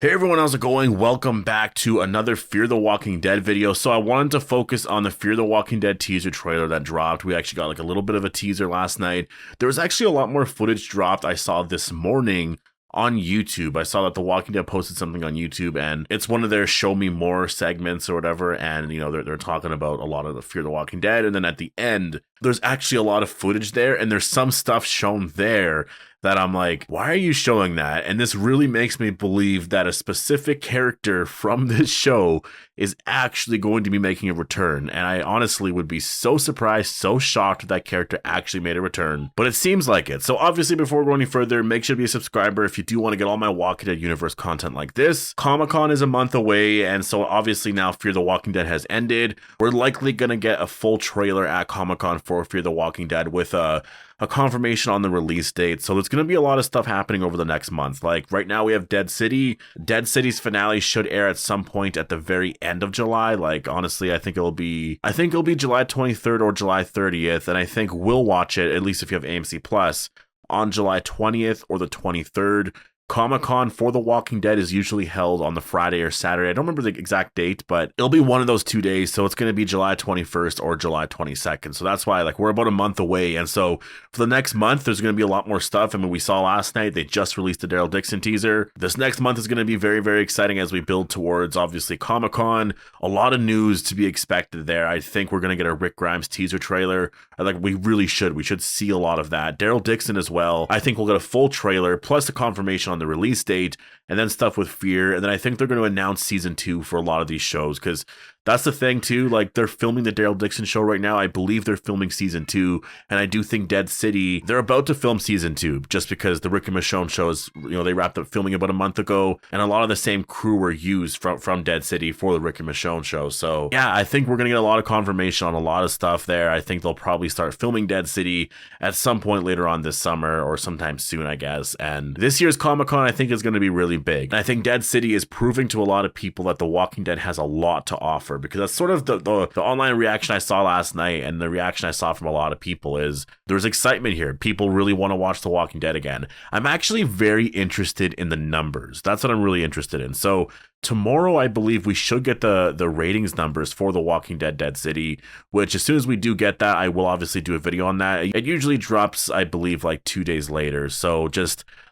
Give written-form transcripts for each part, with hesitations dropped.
Hey everyone, how's it going? Welcome back to another Fear the Walking Dead video. So I wanted to focus on the Fear the Walking Dead teaser trailer that dropped. We actually got like a little bit of a teaser last night. There was actually a lot more footage dropped I saw this morning on YouTube. I saw that The Walking Dead posted something on YouTube, and it's one of their show me more segments or whatever, and you know, they're talking about a lot of the Fear the Walking Dead, and then at the end, there's actually a lot of footage there, and there's some stuff shown there that I'm like, why are you showing that? And this really makes me believe that a specific character from this show is actually going to be making a return. And I honestly would be so surprised, so shocked if that character actually made a return. But it seems like it. So obviously, before we go any further, make sure to be a subscriber if you do want to get all my Walking Dead universe content like this. Comic-Con is a month away, and so obviously now Fear the Walking Dead has ended. We're likely going to get a full trailer at Comic-Con for Fear the Walking Dead with a confirmation on the release date. So there's going to be a lot of stuff happening over the next month. Like right now we have Dead City. Dead City's finale should air at some point at the very end of July. Like honestly, I think it'll be July 23rd or July 30th. And I think we'll watch it, at least if you have AMC Plus, on July 20th or the 23rd. Comic-Con for The Walking Dead is usually held on the Friday or Saturday. I don't remember the exact date, but it'll be one of those 2 days. So it's going to be July 21st or July 22nd. So that's why we're about a month away. And so for the next month, there's going to be a lot more stuff. I mean, we saw last night, they just released the Daryl Dixon teaser. This next month is going to be very, very exciting as we build towards obviously Comic-Con. A lot of news to be expected there. I think we're going to get a Rick Grimes teaser trailer. We really should. We should see a lot of that. Daryl Dixon as well. I think we'll get a full trailer plus a confirmation on the release date, and then stuff with Fear. And then I think they're going to announce season 2 for a lot of these shows, because that's the thing too. They're filming the Daryl Dixon show right now. I believe they're filming season 2, and I do think Dead City, they're about to film season 2 just because the Rick and Michonne shows, they wrapped up filming about a month ago, and a lot of the same crew were used from Dead City for the Rick and Michonne show. So yeah, I think we're going to get a lot of confirmation on a lot of stuff there. I think they'll probably start filming Dead City at some point later on this summer or sometime soon, I guess. And this year's Comic-Con, I think, is going to be really big. And I think Dead City is proving to a lot of people that The Walking Dead has a lot to offer, because that's sort of the online reaction I saw last night, and the reaction I saw from a lot of people is there's excitement here. People really want to watch The Walking Dead again. I'm actually very interested in the numbers. That's what I'm really interested in. So tomorrow, I believe we should get the ratings numbers for The Walking Dead Dead City, which as soon as we do get that, I will obviously do a video on that. It usually drops, I believe, 2 days later. So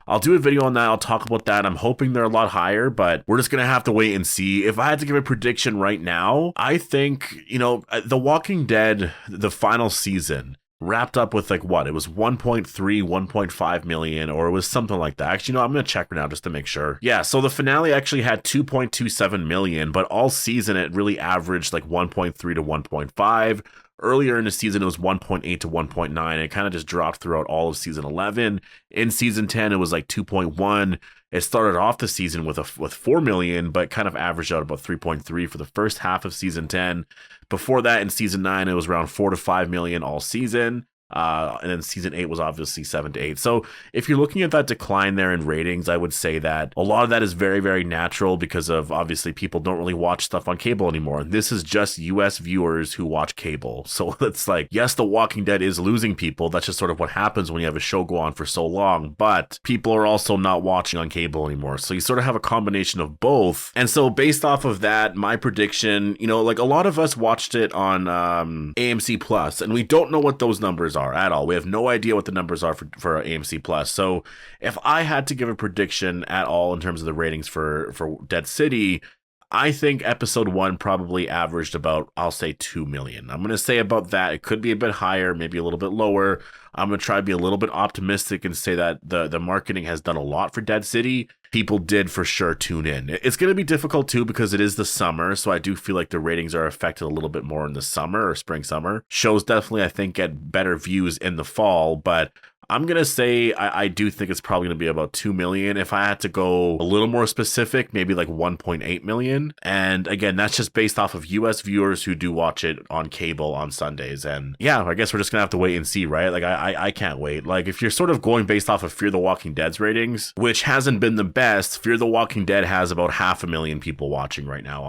I'll do a video on that. I'll talk about that. I'm hoping they're a lot higher, but we're just going to have to wait and see. If I had to give a prediction right now, I think, The Walking Dead, the final season, wrapped up with what? It was 1.3, 1.5 million, or it was something like that. Actually, no, I'm going to check right now just to make sure. Yeah, so the finale actually had 2.27 million, but all season it really averaged 1.3 to 1.5. Earlier in the season, it was 1.8 to 1.9. It kind of just dropped throughout all of season 11. In season 10, it was 2.1. It started off the season with 4 million, but kind of averaged out about 3.3 for the first half of season 10. Before that, in season 9, it was around 4 to 5 million all season. And then season 8 was obviously 7 to 8. So if you're looking at that decline there in ratings, I would say that a lot of that is very, very natural because of obviously people don't really watch stuff on cable anymore. This is just US viewers who watch cable. So it's yes, The Walking Dead is losing people. That's just sort of what happens when you have a show go on for so long, but people are also not watching on cable anymore. So you sort of have a combination of both. And so based off of that, my prediction, a lot of us watched it on AMC Plus, and we don't know what those numbers are at all. We have no idea what the numbers are for AMC Plus. So if I had to give a prediction at all in terms of the ratings for Dead City, I think episode 1 probably averaged about, I'll say 2 million. I'm going to say about that. It could be a bit higher, maybe a little bit lower. I'm going to try to be a little bit optimistic and say that the marketing has done a lot for Dead City. People did for sure tune in. It's going to be difficult too because it is the summer, so I do feel like the ratings are affected a little bit more in the summer or spring summer. Shows definitely, I think, get better views in the fall, but I'm going to say I do think it's probably going to be about 2 million. If I had to go a little more specific, maybe 1.8 million. And again, that's just based off of US viewers who do watch it on cable on Sundays. And yeah, I guess we're just going to have to wait and see, right? I can't wait. If you're sort of going based off of Fear the Walking Dead's ratings, which hasn't been the best, Fear the Walking Dead has about 500,000 people watching right now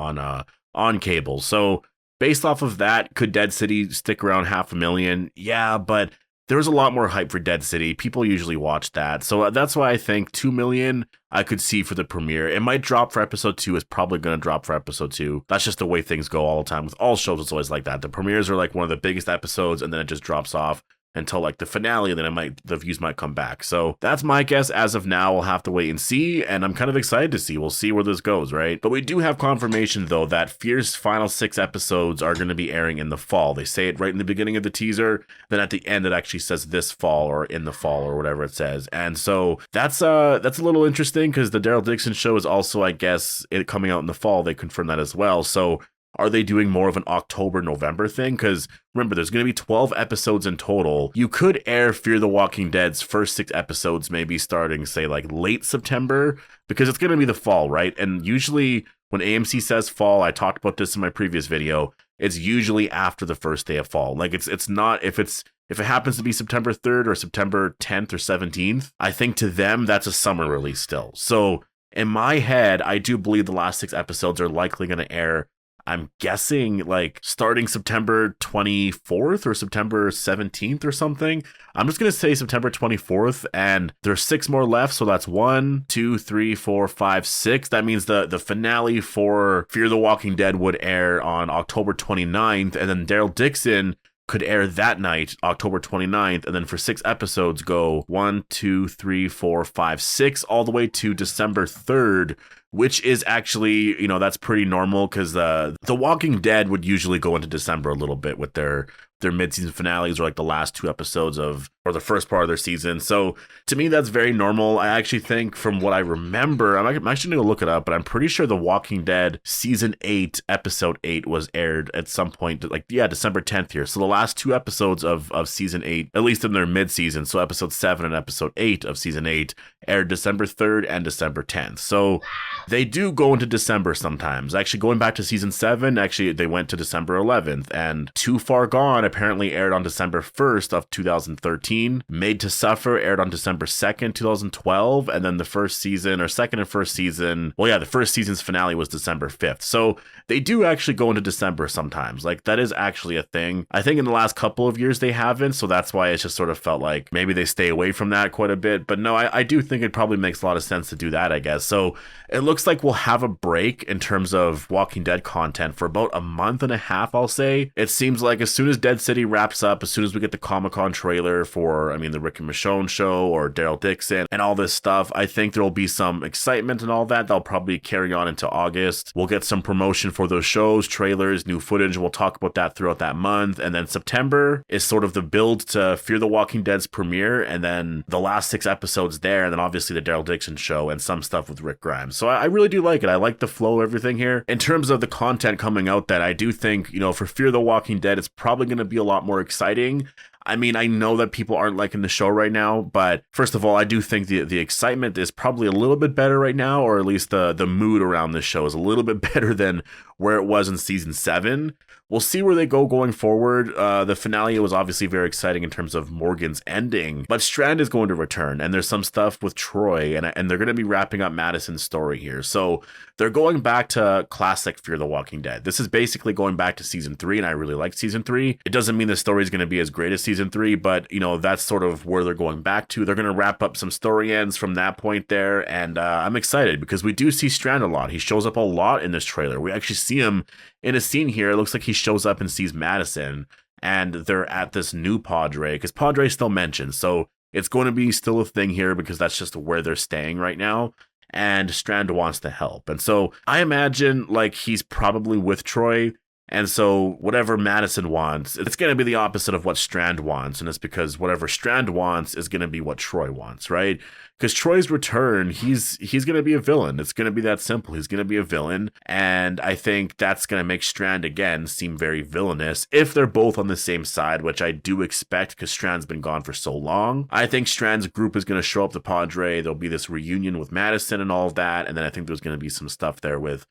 on cable. So based off of that, could Dead City stick around 500,000? Yeah, but there was a lot more hype for Dead City. People usually watch that. So that's why I think 2 million I could see for the premiere. It might drop for episode 2. It's probably going to drop for episode 2. That's just the way things go all the time. With all shows, it's always like that. The premieres are like one of the biggest episodes, and then it just drops off until like the finale, and then the views might come back. So that's my guess as of now. We'll have to wait and see, and I'm kind of excited to see. We'll see where this goes, right? But we do have confirmation though that Fear's final 6 episodes are going to be airing in the fall. They say it right in the beginning of the teaser, then at the end it actually says this fall or in the fall or whatever it says. And so that's a little interesting because the Daryl Dixon show is also, I guess, it coming out in the fall. They confirmed that as well. So are they doing more of an October-November thing? Because remember, there's going to be 12 episodes in total. You could air Fear the Walking Dead's first 6 episodes maybe starting, say, like late September, because it's going to be the fall, right? And usually when AMC says fall, I talked about this in my previous video, it's usually after the first day of fall. Like it's not, if it happens to be September 3rd or September 10th or 17th, I think to them that's a summer release still. So in my head, I do believe the last 6 episodes are likely going to air, I'm guessing, like starting September 24th or September 17th or something. I'm just going to say September 24th, and there's 6 more left. So that's 1, 2, 3, 4, 5, 6. That means the finale for Fear the Walking Dead would air on October 29th, and then Daryl Dixon could air that night, October 29th, and then for 6 episodes go 1, 2, 3, 4, 5, 6, all the way to December 3rd, which is actually, that's pretty normal because The Walking Dead would usually go into December a little bit with their mid-season finales or like the last 2 episodes or the first part of their season. So to me, that's very normal. I actually think from what I remember, I'm actually going to look it up, but I'm pretty sure The Walking Dead season 8, episode 8 was aired at some point, December 10th here. So the last 2 episodes of season 8, at least in their mid-season, so episode 7 and episode 8 of season 8 aired December 3rd and December 10th. So they do go into December sometimes. Actually, going back to season 7, actually they went to December 11th, and Too Far Gone apparently aired on December 1st of 2013. Made to Suffer aired on December 2nd, 2012, and then the first season, or second and first season, the first season's finale was December 5th. So they do actually go into December sometimes. Like, that is actually a thing. I think in the last couple of years they haven't, so that's why it's just sort of felt like maybe they stay away from that quite a bit. But no, I do think it probably makes a lot of sense to do that, I guess. So it looks like we'll have a break in terms of Walking Dead content for about a month and a half, I'll say. It seems like as soon as Dead City wraps up, as soon as we get the Comic-Con trailer for, the Rick and Michonne show or Daryl Dixon and all this stuff, I think there'll be some excitement and all that. They'll probably carry on into August. We'll get some promotion for those shows, trailers, new footage. We'll talk about that throughout that month. And then September is sort of the build to Fear the Walking Dead's premiere, and then the last 6 episodes there, and then obviously the Daryl Dixon show and some stuff with Rick Grimes. So I really do like it. I like the flow of everything here. In terms of the content coming out, that I do think, for Fear the Walking Dead, it's probably going to be a lot more exciting. I know that people aren't liking the show right now, but first of all, I do think the excitement is probably a little bit better right now, or at least the mood around this show is a little bit better than where it was in season 7. We'll see where they go going forward. The finale was obviously very exciting in terms of Morgan's ending, but Strand is going to return, and there's some stuff with Troy, and they're going to be wrapping up Madison's story here. So they're going back to classic Fear the Walking Dead. This is basically going back to season 3, and I really like season 3. It doesn't mean the story is going to be as great as season 3, but that's sort of where they're going back to. They're going to wrap up some story ends from that point there, and I'm excited because we do see Strand a lot. He shows up a lot in this trailer. We actually see him in a scene here. It looks like he shows up and sees Madison, and they're at this new Padre, because Padre still mentioned, so it's going to be still a thing here because that's just where they're staying right now, and Strand wants to help. And so I imagine like he's probably with Troy, and so whatever Madison wants, it's going to be the opposite of what Strand wants, and it's because whatever Strand wants is going to be what Troy wants, right? Because Troy's return, he's going to be a villain. It's going to be that simple. He's going to be a villain, and I think that's going to make Strand, again, seem very villainous if they're both on the same side, which I do expect because Strand's been gone for so long. I think Strand's group is going to show up to Padre. There'll be this reunion with Madison and all of that, and then I think there's going to be some stuff there with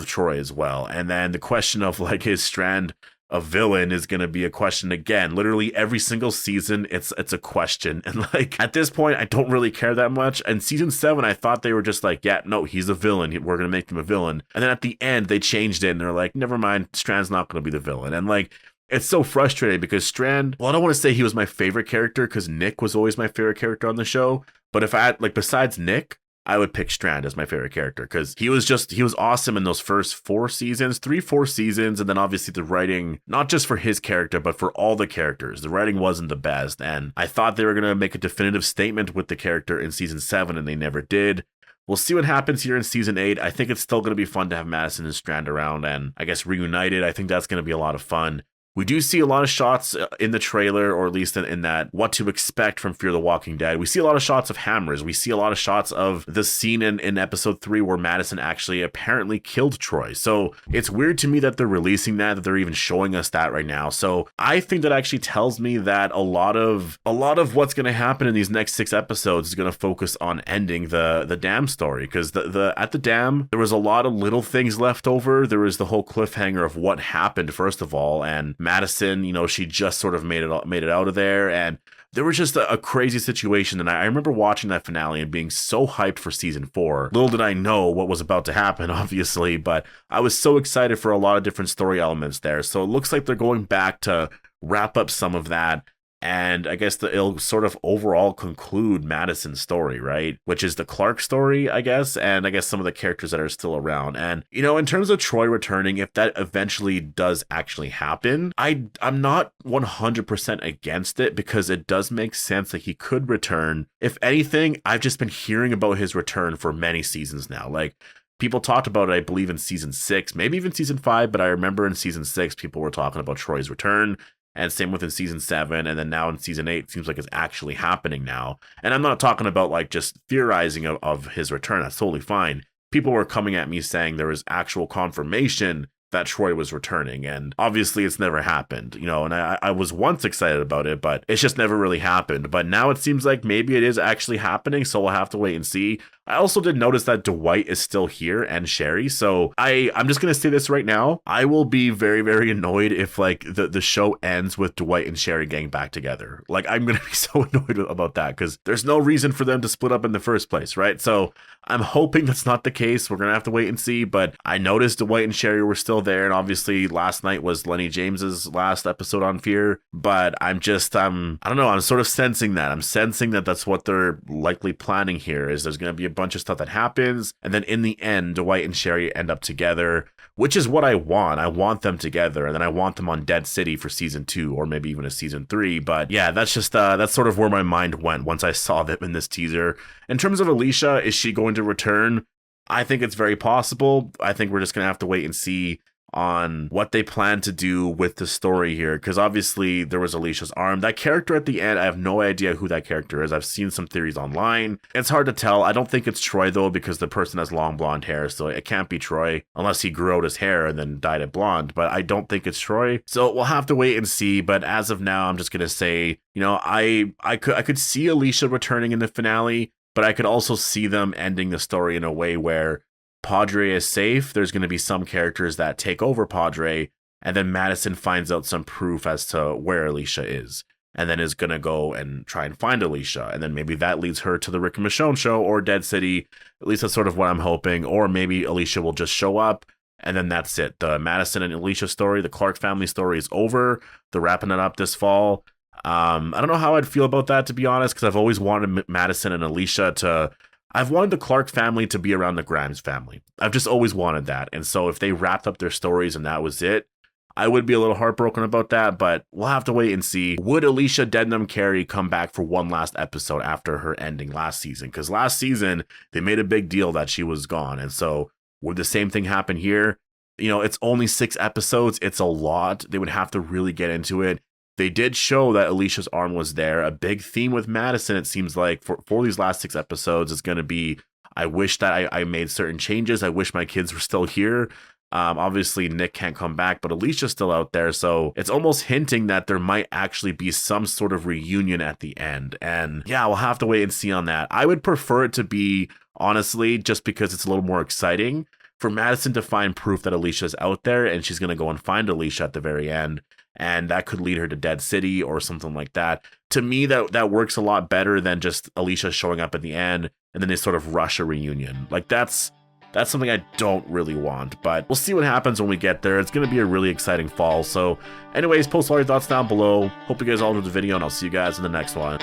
Troy as well. And then the question of like, is Strand a villain, is going to be a question again. Literally every single season, it's a question. And like at this point, I don't really care that much. And season 7, I thought they were just like, yeah, no, he's a villain. We're going to make him a villain. And then at the end, they changed it and they're like, never mind, Strand's not going to be the villain. And like, it's so frustrating because Strand, well, I don't want to say he was my favorite character because Nick was always my favorite character on the show. But if I had, like, besides Nick, I would pick Strand as my favorite character because he was awesome in those first 4 seasons, 4 seasons. And then obviously the writing, not just for his character, but for all the characters, the writing wasn't the best. And I thought they were going to make a definitive statement with the character in season 7, and they never did. We'll see what happens here in season 8. I think it's still going to be fun to have Madison and Strand around and I guess reunited. I think that's going to be a lot of fun. We do see a lot of shots in the trailer, or at least in that what to expect from Fear the Walking Dead. We see a lot of shots of hammers. We see a lot of shots of the scene in episode 3 where Madison actually apparently killed Troy. So it's weird to me that they're releasing that they're even showing us that right now. So I think that actually tells me that a lot of what's going to happen in these next 6 episodes is going to focus on ending the dam story, because at the dam there was a lot of little things left over. There was the whole cliffhanger of what happened first of all, and Madison, you know, she just sort of made it out of there, and there was just a crazy situation. And I remember watching that finale and being so hyped for season 4. Little did I know what was about to happen, obviously, but I was so excited for a lot of different story elements there. So it looks like they're going back to wrap up some of that. And I guess it'll sort of overall conclude Madison's story, right? Which is the Clark story, I guess, and I guess some of the characters that are still around. And, you know, in terms of Troy returning, if that eventually does actually happen, I'm not 100% against it, because it does make sense that he could return. If anything, I've just been hearing about his return for many seasons now. Like, people talked about it, I believe, in season 6, maybe even season 5, but I remember in season 6, people were talking about Troy's return. And same with in season 7, and then now in season 8, it seems like it's actually happening now. And I'm not talking about like just theorizing of his return. That's totally fine. People were coming at me saying there was actual confirmation that Troy was returning, and obviously it's never happened, you know, and I was once excited about it, but it's just never really happened. But now it seems like maybe it is actually happening, so we'll have to wait and see. I also did notice that Dwight is still here and Sherry, so I'm just gonna say this right now. I will be very, very annoyed if like the show ends with Dwight and Sherry getting back together. Like, I'm gonna be so annoyed about that, because there's no reason for them to split up in the first place, right? So I'm hoping that's not the case. We're gonna have to wait and see, but I noticed Dwight and Sherry were still there, and obviously last night was Lenny James's last episode on Fear, but I don't know, I'm sort of sensing that. I'm sensing that that's what they're likely planning here, is there's going to be a bunch of stuff that happens, and then in the end, Dwight and Sherry end up together, which is what I want. I want them together, and then I want them on Dead City for season 2, or maybe even a season 3, but yeah, that's just, that's sort of where my mind went once I saw them in this teaser. In terms of Alicia, is she going to return? I think it's very possible. I think we're just going to have to wait and see on what they plan to do with the story here, because obviously there was Alicia's arm. That character at the end, I have no idea who that character is. I've seen some theories online. It's hard to tell. I don't think it's Troy though, because the person has long blonde hair, so it can't be Troy unless he grew out his hair and then dyed it blonde, but I don't think it's Troy. So we'll have to wait and see, but as of now, I'm just going to say, you know, I could see Alicia returning in the finale, but I could also see them ending the story in a way where Padre is safe. There's going to be some characters that take over Padre, and then Madison finds out some proof as to where Alicia is, and then is going to go and try and find Alicia, and then maybe that leads her to the Rick and Michonne show or Dead City. At least that's sort of what I'm hoping. Or maybe Alicia will just show up, and then that's it. The Madison and Alicia story, the Clark family story, is over. They're wrapping it up this fall. I don't know how I'd feel about that, to be honest, because I've always wanted Madison and Alicia I've wanted the Clark family to be around the Grimes family. I've just always wanted that. And so if they wrapped up their stories and that was it, I would be a little heartbroken about that, but we'll have to wait and see. Would Alicia Dednam Carey come back for one last episode after her ending last season? Because last season, they made a big deal that she was gone. And so would the same thing happen here? You know, it's only 6 episodes. It's a lot. They would have to really get into it. They did show that Alicia's arm was there. A big theme with Madison, it seems like, for these last 6 episodes is going to be, I wish that I made certain changes. I wish my kids were still here. Obviously, Nick can't come back, but Alicia's still out there. So it's almost hinting that there might actually be some sort of reunion at the end. And yeah, we'll have to wait and see on that. I would prefer it to be, honestly, just because it's a little more exciting, for Madison to find proof that Alicia's out there, and she's going to go and find Alicia at the very end. And that could lead her to Dead City or something like that. To me, that works a lot better than just Alicia showing up at the end and then they sort of rush a reunion. Like, that's That's something I don't really want, but we'll see what happens when we get there. It's going to be a really exciting fall. So anyways, post all your thoughts down below. Hope you guys all enjoyed the video, and I'll see you guys in the next one.